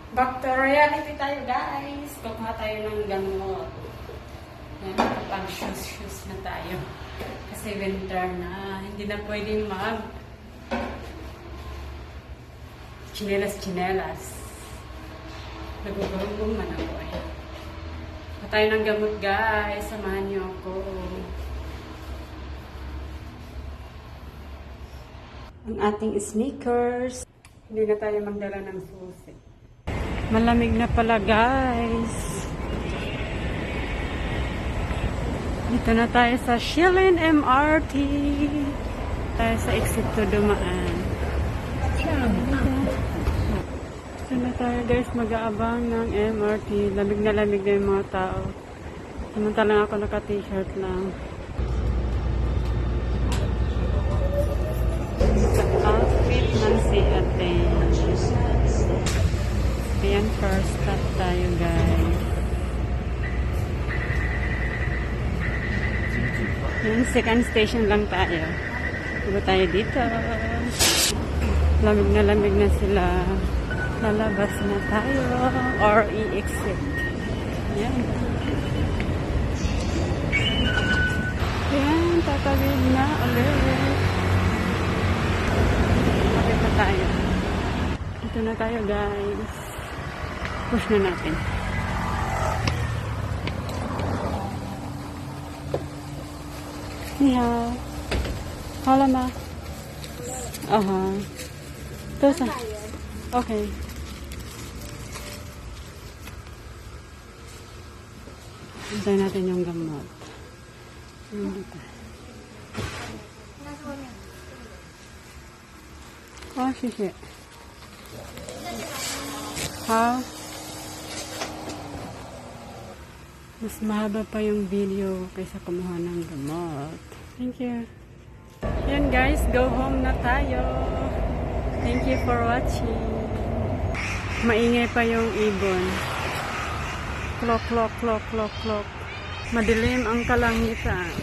Back to reality tayo, guys. Kukuha tayo ng gamot. Yan, pang shoes na tayo. Kasi winter na. Hindi na pwedeng chinelas. Nagugulong man ako eh. Kuha tayo ng gamot, guys. Samahan niyo ako. Ang ating sneakers. Hindi na tayo magdala ng susi. Malamig na pala, guys. Dito na tayo sa Shilin MRT. Tayo sa exit to dumaan. Dito na tayo, guys, mag-aabang ng MRT. Lamig na yung mga tao. Samantalang ako naka-t-shirt lang. Outfit ng si ate. Ayan, first stop tayo, guys. Ayan, second station lang tayo. Tugo tayo dito. Lamig na sila. Lalabas na tayo. Or i-exit. Ayan. Ayan, tatawid na ulit. Bakit na tayo? Ito na tayo, guys. Push na natin. Ni hao. Hala ma. Aha. Tosa. Okay. Hintay natin yung gamot. Dito. Oh, shishi. How? Mas mahaba pa yung video kaysa kumuha ng gamot. Thank you. Yan, guys, go home na tayo. Thank you for watching. Maingay pa yung ibon. Clock. Madilim ang kalangitan.